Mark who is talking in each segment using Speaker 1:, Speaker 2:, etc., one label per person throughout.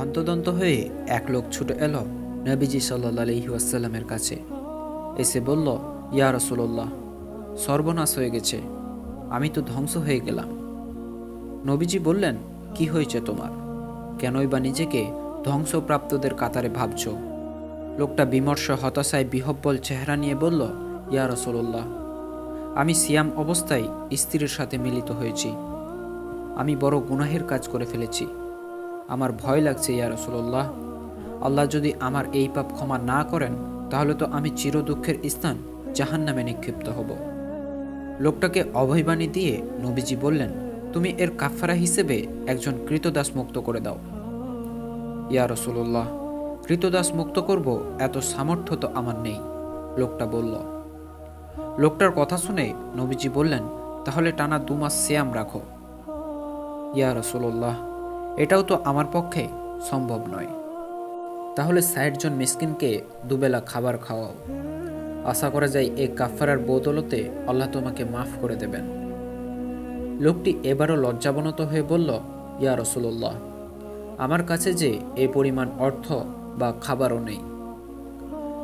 Speaker 1: হন্তদন্ত হয়ে এক লোক ছুটে এলো নবীজি সাল্লাল্লাহু আলাইহি ওয়াসাল্লামের কাছে। এসে বলল, ইয়া রাসূলুল্লাহ, সর্বনাশ হয়ে গেছে, আমি তো ধ্বংস হয়ে গেলাম। নবীজি বললেন, কি হয়েছে তোমার? কেনই বা নিজেকে ধ্বংসপ্রাপ্তদের কাতারে ভাবছ? লোকটা বিমর্ষ হতাশায় বিহ্বল চেহারা নিয়ে বলল, ইয়া রাসূলুল্লাহ, আমি সিয়াম অবস্থায় স্ত্রীর সাথে মিলিত হয়েছি। আমি বড় গুনাহের কাজ করে ফেলেছি। আমার ভয় লাগছে ইয়া রাসূলুল্লাহ। আল্লাহ যদি আমার এই পাপ ক্ষমা না করেন তাহলে তো আমি চির দুঃখের স্থান জাহান্নামে নিক্ষিপ্ত হব। লোকটাকে অভয়বাণী দিয়ে নবীজি বললেন, তুমি এর কাফারা হিসেবে একজন কৃতদাস মুক্ত করে দাও। ইয়া রাসূলুল্লাহ, কৃতদাস মুক্ত করব এত সামর্থ্য তো আমার নেই, লোকটা বলল। লোকটার কথা শুনে নবীজি বললেন, তাহলে টানা 2 মাস সিয়াম রাখো। ইয়া রাসূলুল্লাহ, এটাও তো আমার পক্ষে সম্ভব নয়। তাহলে 60 জন মিসকিনকে দুবেলা খাবার খাওয়াও। আশা করা যায় এই কাফারার বদৌলতে আল্লাহ তোমাকে মাফ করে দেবেন। লোকটি এবারও লজ্জাবনত হয়ে বলল, ইয়া রাসূলুল্লাহ, আমার কাছে যে এই পরিমাণ অর্থ বা খাবারও নেই।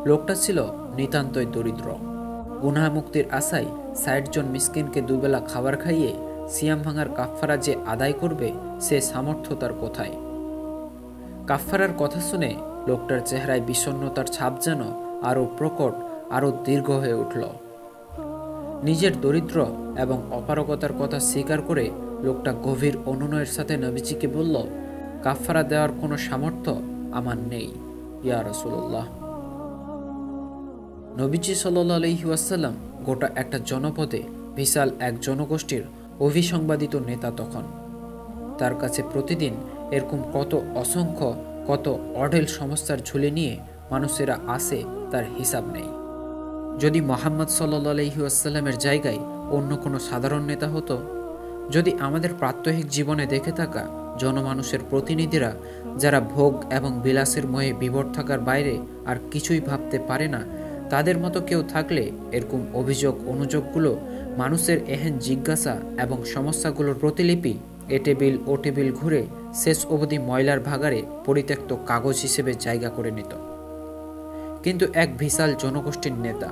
Speaker 1: লোকটা ছিল নিতান্তই দরিদ্র। গুনাহ মুক্তির আশায় 60 জন মিসকিনকে দুবেলা খাবার খাইয়ে সিয়াম ভাঙার কাফারা যে আদায় করবে সে সামর্থ্য তার কোথায়? কাফারার কথা শুনে লোকটার চেহারায় বিষণ্ণতার ছাপ যেন আরও প্রকট, আরও দীর্ঘ হয়ে উঠল। নিজের দরিদ্র এবং অপারগতার কথা স্বীকার করে লোকটা গভীর অনুনয়ের সাথে নবীজিকে বলল, কাফারা দেওয়ার কোনো সামর্থ্য আমার নেই ইয়া রাসূলুল্লাহ। নবীজি সাল্লাল্লাহু আলাইহি ওয়াসাল্লাম গোটা একটা জনপদে বিশাল এক জনগোষ্ঠীর অভিসংবাদিত নেতা তখন। তার কাছে প্রতিদিন এরকম কত অসংখ্য, কত অঢেল সমস্যার ঝুলি নিয়ে মানুষেরা আসে তার হিসাব নেই। যদি মুহাম্মদ সাল্লাল্লাহু আলাইহি ওয়াসাল্লামের জায়গায় অন্য কোনো সাধারণ নেতা হতো, যদি আমাদের প্রাত্যহিক জীবনে দেখে থাকা জনমানুষের প্রতিনিধিরা যারা ভোগ এবং বিলাসের মোহে বিভোর থাকার বাইরে আর কিছুই ভাবতে পারে না, তাদের মতো কেউ থাকলে এরকম অভিযোগ অনুযোগগুলো, মানুষের এহেন জিজ্ঞাসা এবং সমস্যাগুলোর প্রতিলিপি এ টেবিল ও টেবিল ঘুরে শেষ অবধি ময়লার ভাগাড়ে পরিত্যক্ত কাগজ হিসেবে জায়গা করে নিত। কিন্তু এক বিশাল জনগোষ্ঠীর নেতা,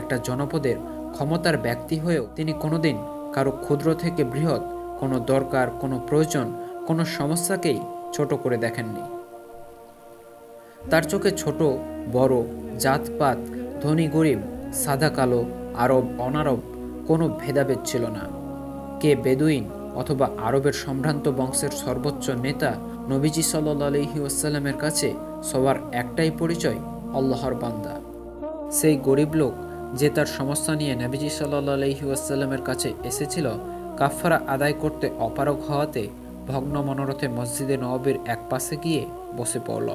Speaker 1: একটা জনপদের ক্ষমতার ব্যক্তি হয়েও তিনি কোনোদিন কারো ক্ষুদ্র থেকে বৃহৎ কোনো দরকার, কোনো প্রয়োজন, কোনো সমস্যাকেই ছোট করে দেখেননি। তার চোখে ছোট বড়, জাতপাত, ধনী গরিব, সাদা কালো, আরব অনারব কোনো ভেদাভেদ ছিল না। কে বেদুইন অথবা আরবের সম্ভ্রান্ত বংশের সর্বোচ্চ নেতা, নবীজি সাল্লাল্লাহু আলাইহি ওয়াসাল্লামের কাছে সবার একটাই পরিচয়, আল্লাহর বান্দা। সেই গরিব লোক যে তার সমস্যা নিয়ে নবীজি সাল্লাল্লাহু আলাইহি ওয়াসাল্লামের কাছে এসেছিল, কাফারা আদায় করতে অপারগ হওয়াতে ভগ্ন মনোরথে মসজিদে নববীর এক পাশে গিয়ে বসে পড়ল।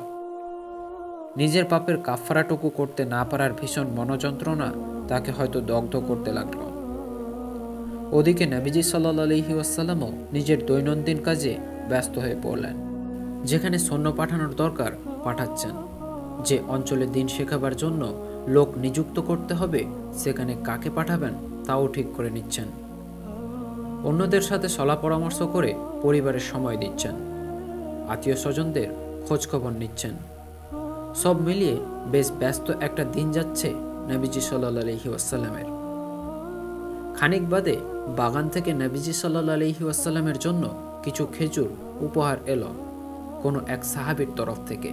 Speaker 1: নিজের পাপের কাফারাটুকু করতে না পারার ভীষণ মনোযন্ত্রণা তাকে হয়তো দগ্ধ করতে লাগল। ওদিকে নবীজি সাল্লাল্লাহু আলাইহি ওয়াসাল্লামও নিজের দৈনন্দিন কাজে ব্যস্ত হয়ে পড়লেন। যেখানে সৈন্য পাঠানোর দরকার পাঠাচ্ছেন, যে অঞ্চলে দিন শেখাবার জন্য লোক নিযুক্ত করতে হবে সেখানে কাকে পাঠাবেন তাও ঠিক করে নিচ্ছেন। অন্যদের সাথে সলা পরামর্শ করে পরিবারের সময় দিচ্ছেন, আত্মীয় স্বজনদের খোঁজখবর নিচ্ছেন। সব মিলিয়ে বেশ ব্যস্ত একটা দিন যাচ্ছে নবীজি সাল্লাল্লাহু আলাইহি ওয়াসাল্লামের। খানিক বাদে বাগান থেকে নবীজি সাল্লাল্লাহু আলাইহি ওয়াসাল্লামের জন্য কিছু খেজুর উপহার এলো কোনো এক সাহাবীর তরফ থেকে।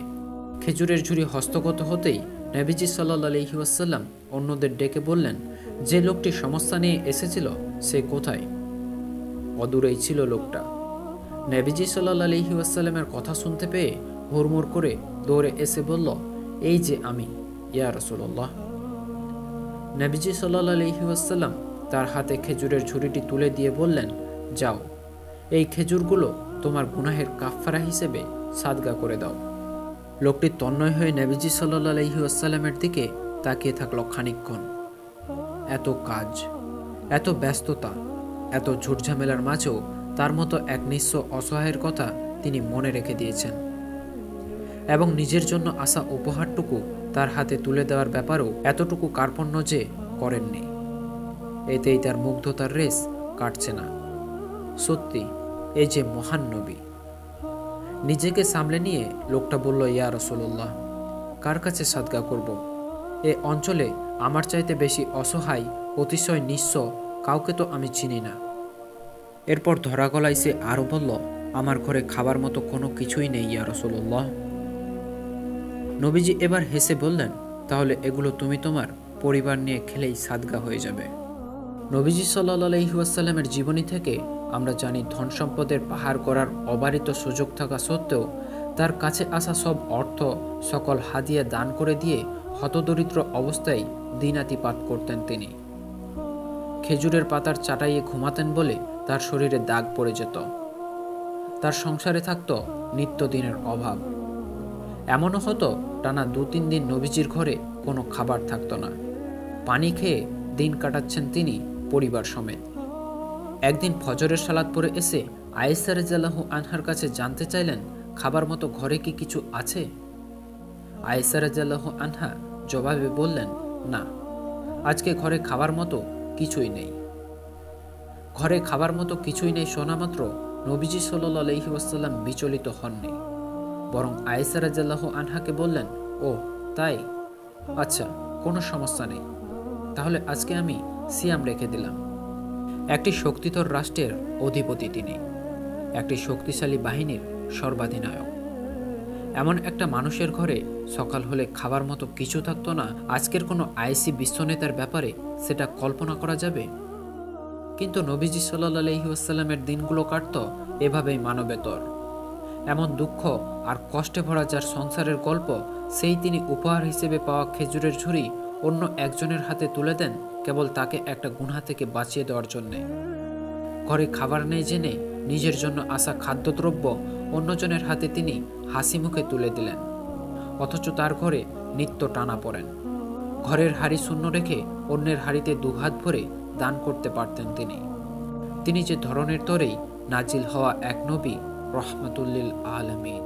Speaker 1: খেজুরের ঝুড়ি হস্তগত হতেই নবীজি সাল্লাল্লাহু আলাইহি ওয়াসাল্লাম অন্যদের ডেকে বললেন, যে লোকটি সমস্যা নিয়ে এসেছিল সে কোথায়? অদূরেই ছিল লোকটা। নবীজি সাল্লাল্লাহু আলাইহি ওয়াসাল্লামের কথা শুনতে পেয়ে হুড়মুড় করে দৌড়ে এসে বলল, এই যে আমি, ইয়া রাসূলুল্লাহ। নবীজি সাল্লাল্লাহু আলাইহি ওয়াসাল্লাম তার হাতে খেজুরের ঝুড়িটি তুলে দিয়ে বললেন, যাও, এই খেজুরগুলো তোমার গুনাহের কাফারা হিসেবে সাদগা করে দাও। লোকটি তন্ময় হয়ে নবীজি সাল্লাল্লাহু আলাইহি ওয়াসাল্লামের দিকে তাকিয়ে থাকল খানিকক্ষণ। এত কাজ, এত ব্যস্ততা, এত ঝুটঝামেলার মাঝেও তার মতো এক নিঃস্ব অসহায়ের কথা তিনি মনে রেখে দিয়েছেন এবং নিজের জন্য আসা উপহারটুকু তার হাতে তুলে দেওয়ার ব্যাপারেও এতটুকু কার্পণ্য যে করেননি। এতেই তার মুগ্ধতার রেশ কাটছে না। সত্যি এই যে মহান নবী। নিজেকে সামলে নিয়ে লোকটা বলল, ইয়া রাসূলুল্লাহ, কার কাছে সাদকা করব? এ অঞ্চলে আমার চাইতে বেশি অসহায়, অতিশয় নিঃস্ব কাউকে তো আমি চিনি না। এরপর ধরা গলায় সে আরও বলল, আমার ঘরে খাবার মতো কোনো কিছুই নেই ইয়া রাসূলুল্লাহ। নবীজি এবার হেসে বললেন, তাহলে এগুলো তুমি তোমার পরিবার নিয়ে খেলেই সাদগা হয়ে যাবে। নবীজি সাল্লাল্লাহু আলাইহি ওয়াসাল্লামের জীবনী থেকে আমরা জানি, ধন সম্পদের পাহাড় করার অবারিত সুযোগ থাকা সত্ত্বেও তার কাছে আসা সব অর্থ, সকল হাদিয়া দান করে দিয়ে হতদরিদ্র অবস্থায় দিনাতিপাত করতেন তিনি। খেজুরের পাতার চাটাইয়ে ঘুমাতেন বলে তার শরীরে দাগ পড়ে যেত। তার সংসারে থাকত নিত্যদিনের অভাব। এমনও হতো টানা 2-3 দিন নবীজির ঘরে কোনো খাবার থাকতো না। পানি খেয়ে দিন কাটাচ্ছেন তিনি পরিবার সমেত। একদিন ফজরের সালাত পড়ে এসে আয়েশা রাদিয়াল্লাহু আনহার কাছে জানতে চাইলেন, খাবার মতো ঘরে কি কিছু আছে? আয়েশা রাদিয়াল্লাহু আনহা জবাবে বললেন, না, আজকে ঘরে খাবার মতো কিছুই নেই। ঘরে খাবার মতো কিছুই নেই শোনা মাত্র নবীজি সাল্লাল্লাহু আলাইহি ওয়াসাল্লাম বিচলিত হননি, বরং আয়েশা রাদিয়াল্লাহু আনহাকে বললেন, ও তাই, আচ্ছা, কোনো সমস্যা নেই, তাহলে আজকে আমি সিয়াম রেখে দিলাম। একটি শক্তিধর রাষ্ট্রের অধিপতি তিনি, একটি শক্তিশালী বাহিনীর সর্বাধিনায়ক। এমন একটা মানুষের ঘরে সকাল হলে খাবার মতো কিছু থাকতো না, আজকের কোনো আইসি বিশ্বনেতার ব্যাপারে সেটা কল্পনা করা যাবে? কিন্তু নবীজি সাল্লাল্লাহু আলাইহি ওয়াসাল্লামের দিনগুলো কাটত এভাবেই মানবেতর। এমন দুঃখ আর কষ্টে ভরা যার সংসারের গল্প, সেই তিনি উপহার হিসেবে পাওয়া খেজুরের ঝুড়ি অন্য একজনের হাতে তুলে দেন কেবল তাকে একটা গুনাহ থেকে বাঁচিয়ে দেওয়ার জন্যে। ঘরে খাবার নেই জেনে নিজের জন্য আসা খাদ্যদ্রব্য অন্যজনের হাতে তিনি হাসি মুখে তুলে দিলেন, অথচ তার ঘরে নিত্য টানা পড়েন। ঘরের হাড়ি শূন্য রেখে অন্যের হাড়িতে দুহাত ভরে দান করতে পারতেন তিনি যে ধরনের তরেই নাজিল হওয়া এক নবী, রহমাতুল লিল আলামিন।